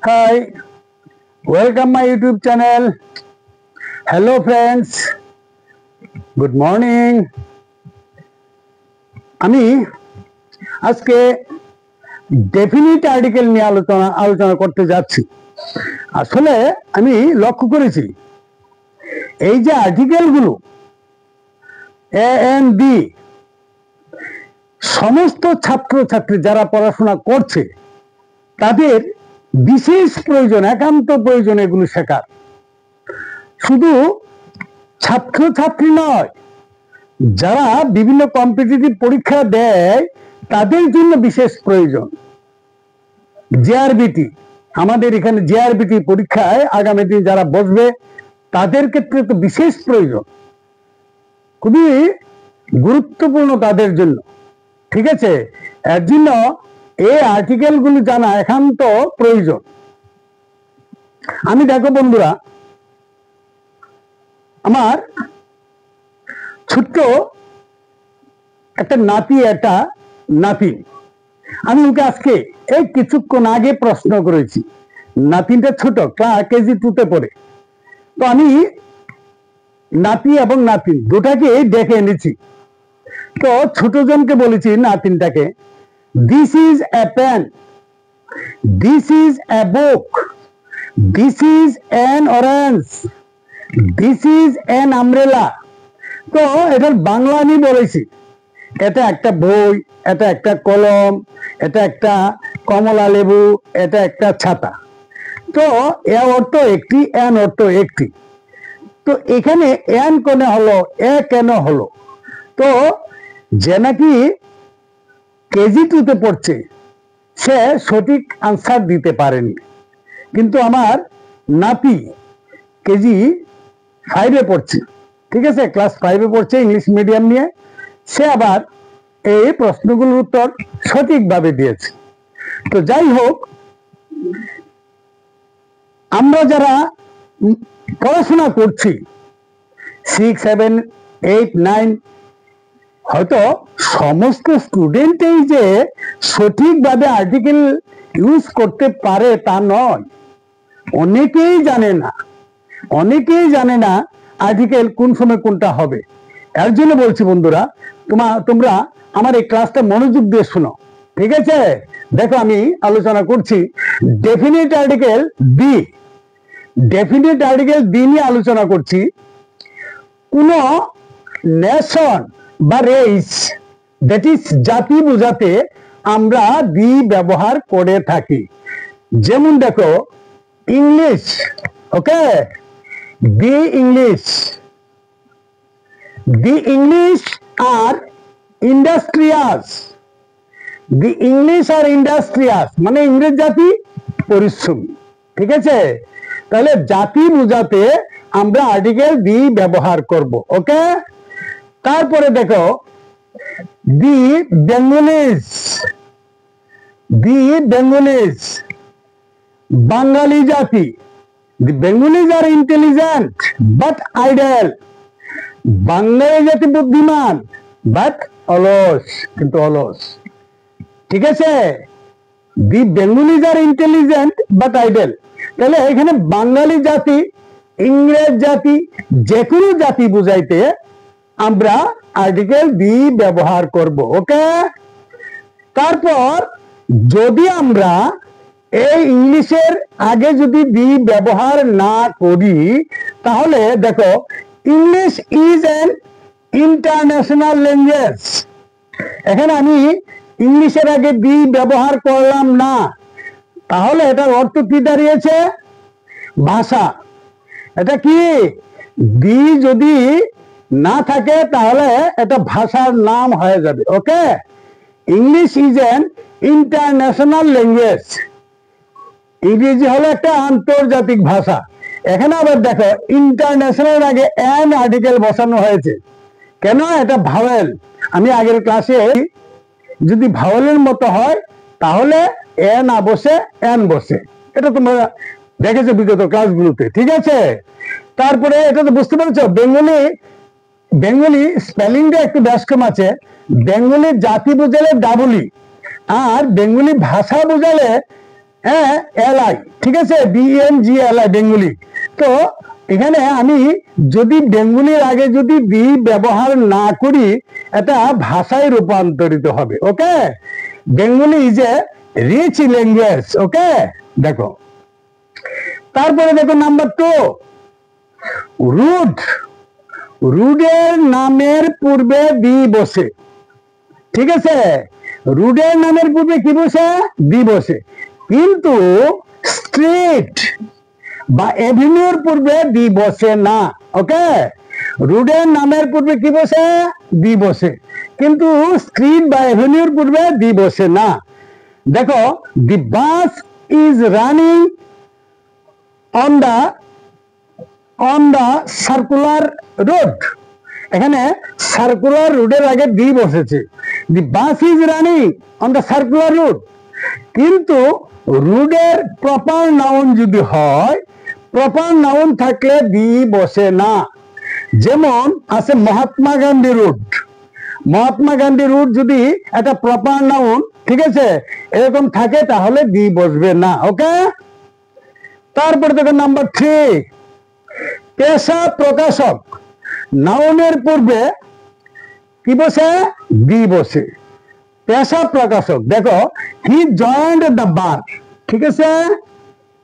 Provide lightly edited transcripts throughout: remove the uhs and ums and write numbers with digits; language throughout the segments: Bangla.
Hi, welcome my YouTube channel. Hello friends, good morning. আমি আজকে ডেফিনিট আর্টিকেল নিয়ে আলোচনা করতে যাচ্ছি। আসলে আমি লক্ষ্য করেছি এই যে আর্টিকেলগুলো এ এন বি সমস্ত ছাত্রছাত্রী যারা পড়াশোনা করছে তাদের বিশেষ প্রয়োজন, একান্ত প্রয়োজন এগুলো শেখার। শুধু ছাত্রছাত্রী নয়, যারা বিভিন্ন কম্পিটিটিভ পরীক্ষা দেয় তাদের জন্য বিশেষ প্রয়োজন। জেআরবিটি, আমাদের এখানে জেআরবিটি পরীক্ষায় আগামী দিন যারা বসবে তাদের ক্ষেত্রে তো বিশেষ প্রয়োজন, খুবই গুরুত্বপূর্ণ তাদের জন্য। ঠিক আছে, এর জন্য এই আর্টিকেলগুলো জানা একান্ত প্রয়োজন। আমি দেখো বন্ধুরা, আমার ছোট্ট একটা নাতি, আমি ওকে আজকে এই কিছুক্ষণ আগে প্রশ্ন করেছি। নাতিনটা ছোট, কেজি 2-তে পড়ে। তো আমি নাতি এবং নাতিন দুটাকে ডেকে এনেছি। তো ছোট জনকে বলেছি, নাতিনটাকে, this is a pen, this is a book, this is an orange, this is an umbrella. তো এটার বাংলা আমি বলেছি, এটা একটা বই, এটা একটা কলম, এটা একটা কমলা লেবু, এটা একটা ছাতা। তো এ অর্থ একটি, এন অর্থ একটি। তো এখানে এন কেন হলো, এ কেন হলো? তো যে নাকি কেজি 2-তে পড়ছে সে সঠিক আনসার দিতে পারেনি, কিন্তু আমার নাতি কেজি 5-এ পড়ছে। ঠিক আছে, ক্লাস 5-এ পড়ছে, ইংলিশ মিডিয়াম নিয়ে। সে আবার এই প্রশ্নগুলোর উত্তর সঠিকভাবে দিয়েছে। তো যাই হোক, আমরা যারা পড়াশোনা করছি 6, 7, 8, 9, হয়তো সমস্ত স্টুডেন্টই যে সঠিকভাবে আর্টিকেল ইউজ করতে পারে তা নয়। অনেকেই জানে না আর্টিকেল কোন সময় কোনটা হবে। এর জন্য বলছি বন্ধুরা, তোমরা আমার এই ক্লাসটা মনোযোগ দিয়ে শোনো। ঠিক আছে, দেখো আমি আলোচনা করছি definite article B. Definite article B নিয়ে আলোচনা করছি। কোন নেশন বা রেস, দ্যাট ইজ জাতি বোঝাতে আমরা বি ব্যবহার করে থাকি। যেমন দেখো English, okay, the English are industrious, the English are industrious মানে ইংরেজ জাতি পরিশ্রমী। ঠিক আছে, তাহলে জাতি বোঝাতে আমরা আর্টিকেল দি ব্যবহার করব। ওকে, তারপরে দেখো দি বেঙ্গলিজ, বাঙালি জাতি। The Bengalis are intelligent but idle. বাঙালি জাতি বুদ্ধিমান বাট অলস, কিন্তু অলস। ঠিক আছে, the Bengalis are intelligent but idle. তাহলে এখানে বাঙালি জাতি, ইংরেজ জাতি, যে কোনো জাতি বুঝাইতে আমরা আর্টিকেল দি ব্যবহার করব। ওকে, তারপর যদি আমরা এই ইংলিশের আগে যদি বি ব্যবহার না করি, তাহলে দেখো English is an international language. এখানে আমি ইংলিশের আগে বি ব্যবহার করলাম না, তাহলে এটার অর্থ কি দাঁড়িয়েছে? ভাষা। এটা কি? বি যদি না থাকে তাহলে এটা ভাষার নাম হয়ে যাবে। Okay, English is an international language. ইংরেজি হলো একটা আন্তর্জাতিক ভাষা। এখানে আবার দেখো ইন্টারন্যাশনাল আগে এন আর্টিকেল বসানো হয়েছে কেন? এটা ভাওয়েল। আমি আগের ক্লাসে যদি ভাওয়েলের মতো হয় তাহলে এ না বসে এন বসে, এটা তোমরা দেখেছো বিগত ক্লাসগুলোতে। ঠিক আছে, তারপরে এটা তো বুঝতে পারছো বেঙ্গলি স্পেলিংটা একটু ব্যস্কম আছে। বেঙ্গলি জাতি বোঝালে ডাবলি, আর বেঙ্গলি ভাষা বোঝালে এলআই, ঠিক আছে, BNGLI বেঙ্গলি। তো এখানে আমি যদি বেঙ্গলির আগে যদি বি ব্যবহার না করি, এটা ভাষায় রূপান্তরিত হবে। Okay, Bengali is a rich language. Okay, দেখো তারপরে দেখো নাম্বার 2, রুড। রুডের নামের পূর্বে বি বসে, ঠিক আছে, রুডের নামের পূর্বে কি বসে? বি বসে। কিন্তু স্ট্রিট বা এভিনিউর পূর্বে বি বসে না। ওকে, রুডের নামের পূর্বে কি বসে? বি বসে, কিন্তু স্ট্রিট বা এভিনিউর পূর্বে বি বসে না। দেখো, the bus is running on the circular road. এখানে সার্কুলার রোডের আগে বি বসেছে। The bus is running on the circular road, কিন্তু রোডের প্রপার নাউন যদি হয়, প্রপার নাউন থাকলে বি বসে না। যেমন আছে মহাত্মা গান্ধী রোড। মহাত্মা গান্ধী রোড যদি একটা প্রপার নাউন, ঠিক আছে, এরকম থাকে তাহলে বি বসবে না। ওকে, তারপরে দেখো নাম্বার 3, পেশা প্রকাশক। নাউনের পূর্বে কি বসে? বি বসে। পেশা প্রকাশক, দেখো হি জয়েন্ট দ্য বার, ঠিক আছে,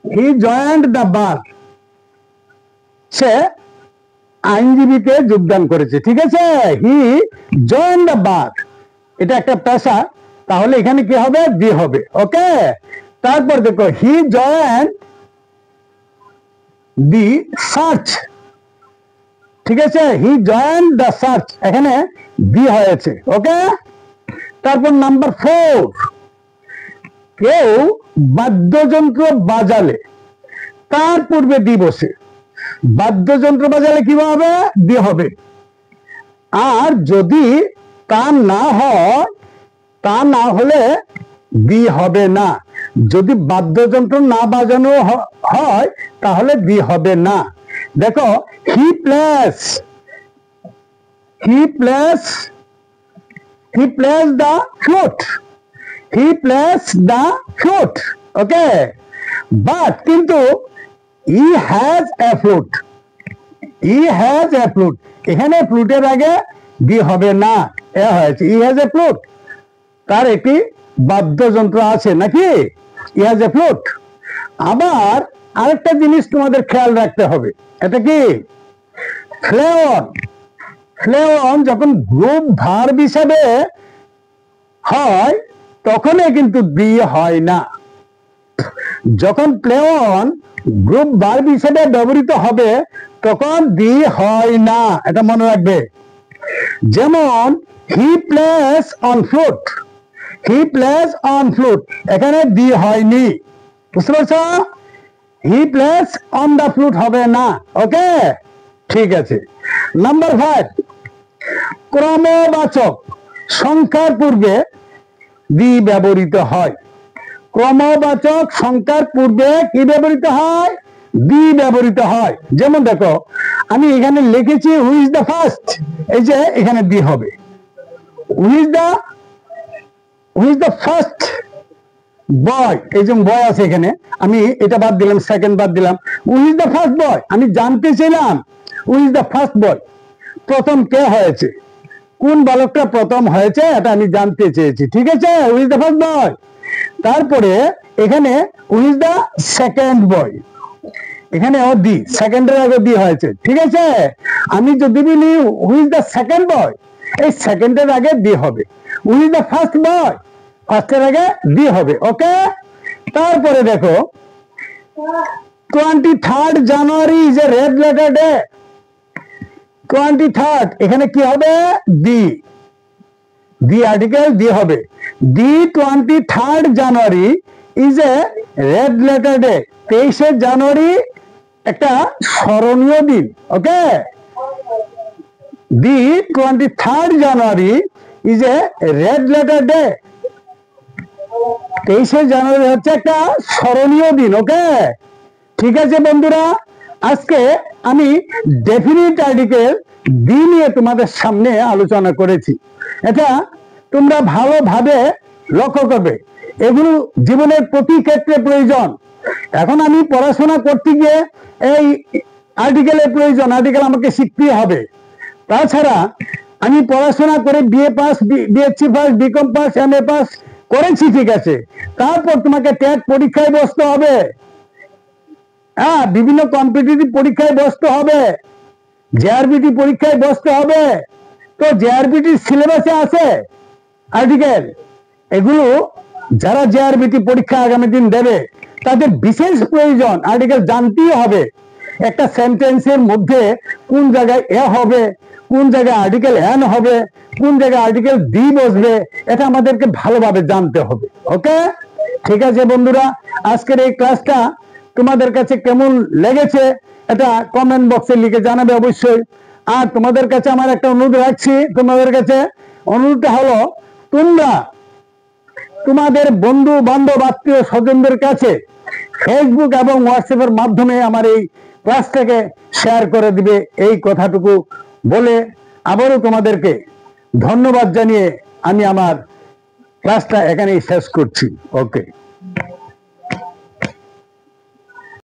হি জয়েন্ট দ্য বার, সে আইনজীবীতে যোগদান করেছে, ঠিক আছে, হি জয়েন দ্য বার, এটা একটা পেশা, তাহলে এখানে কি হবে? বি হবে। ওকে, তারপর দেখো হি জয়েন দি সার্চ, ঠিক আছে, হি জয়েন দ্য সার্চ, এখানে বি হয়েছে। ওকে, তারপর নাম্বার 4, কেউ বাদ্যযন্ত্র বাজালে তার পূর্বে বি বসে। বাদ্যযন্ত্র বাজালে কি হবে? বি হবে। আর যদি তা না হয়, তা না হলে বি হবে না। যদি বাদ্যযন্ত্র না বাজানো হয় তাহলে বি হবে না। দেখো he plays the flute, he plays the flute. Okay, but কিন্তু he has a flute, he has a flute, এখানে ফ্লুটের আগে বি হবে না, এ হয়েছে, ই হ্যাজ এ ফ্লুট, তার একটি বাদ্যযন্ত্র আছে নাকি, ই হ্যাজ এ ফ্লুট। আবার আরেকটা জিনিস তোমাদের খেয়াল রাখতে হবে, এটা কি? ফ্লেওন। ফ্লেওন যখন গ্রুপ ভার্ব হিসাবে হয় তখনই কিন্তু বি হয় না। যখন প্লেওন গ্রুপ ভার্ব হিসেবে ব্যবহৃত হবে তখন বি হয় না, এটা মনে রাখবে। যেমন he plays on flute, he plays on flute, এখানে বি হয়নি, বুঝতে পারছো? He plays on the flute হবে না। ওকে, ঠিক আছে। নাম্বার 5, ক্রমবাচক সংখ্যার পূর্বে বি ব্যবহৃত হয়। ক্রমবাচক সংখ্যার পূর্বে কি ব্যবহৃত হয়? বি ব্যবহৃত হয়। যেমন দেখো আমি এখানে লিখেছি হু ইজ দ্য ফার্স্ট, এই যে এখানে বি হবে। হু ইজ দ্য ফার্স্ট বয়, এই যে বয় আছে এখানে, আমি এটা বাদ দিলাম, সেকেন্ড বাদ দিলাম। হু ইজ দ্য ফার্স্ট বয়, আমি জানতে চাইলাম হু ইজ দ্য ফার্স্ট বয়, প্রথম কে হয়েছে, কোন বালকটা প্রথম হয়েছে, এটা আমি জানতে চেয়েছি, ঠিক আছে, হু ইজ দ্য ফার্স্ট বয়। তারপরে এখানে হু ইজ দ্য সেকেন্ড বয়, এখানে ও দি, সেকেন্ডের আগে দি হয়েছে, ঠিক আছে। আমি যদি বলি who is the second boy, এই সেকেন্ডের আগে দি হবে। Who is the first boy, ফার্স্টের আগে দি হবে। ওকে, তারপরে দেখো 23rd January is a red letter day. 23rd, এখানে কি হবে? দি, দি আর্টিকেল দি হবে। The 23rd January is a red letter day, 23শে জানুয়ারি একটা স্মরণীয় দিন। Okay, the 23rd January is a red letter day, 23শে জানুয়ারি হচ্ছে একটা স্মরণীয় দিন। ওকে, ঠিক আছে বন্ধুরা, আজকে আমি ডেফিনিট আর্টিকেল দি নিয়ে তোমাদের সামনে আলোচনা করেছি। এটা তোমরা ভালোভাবে লক্ষ্য করবে। এগুলো জীবনের প্রতি ক্ষেত্রে প্রয়োজন। এখন আমি পড়াশোনা করতে গিয়ে এই আর্টিকেলের প্রয়োজন, আর্টিকেল আমাকে শিখতেই হবে। তাছাড়া আমি পড়াশোনা করে BA pass, BSc pass, BCom pass, MA pass করেছি, ঠিক আছে, তারপর তোমাকে ট্যাট পরীক্ষায় বসতে হবে, হ্যাঁ, বিভিন্ন কম্পিটিটিভ পরীক্ষায় বসতে হবে, জেআরবিটি পরীক্ষায় বসতে হবে। তো জেআরবিটির সিলেবাসে আছে আর্টিকেল। এগুলো যারা জেআরবিটি পরীক্ষা আগামী দিন দেবে তাদের বিশেষ প্রয়োজন, আর্টিকেল জানতেই হবে। একটা সেন্টেন্সের মধ্যে কোন জায়গায় এ হবে, কোন জায়গায় আর্টিকেল এন হবে, কোন জায়গায় আর্টিকেল ডি বসবে, এটা আমাদেরকে ভালোভাবে জানতে হবে। ওকে, ঠিক আছে বন্ধুরা, আজকের এই ক্লাসটা তোমাদের কাছে কেমন লেগেছে এটা কমেন্ট বক্সে লিখে জানাবে অবশ্যই। আর তোমাদের কাছে আমার একটা অনুরোধ রাখছি, তোমাদের কাছে অনুরোধটা হলো, তোমরা তোমাদের বন্ধু বান্ধব আত্মীয় স্বজনদের কাছে ফেসবুক এবং হোয়াটসঅ্যাপের মাধ্যমে আমার এই ক্লাসটাকে শেয়ার করে দিবে, এই কথাটুকু বলে আবারও তোমাদেরকে ধন্যবাদ জানিয়ে আমি আমার ক্লাসটা এখানেই শেষ করছি। ওকে।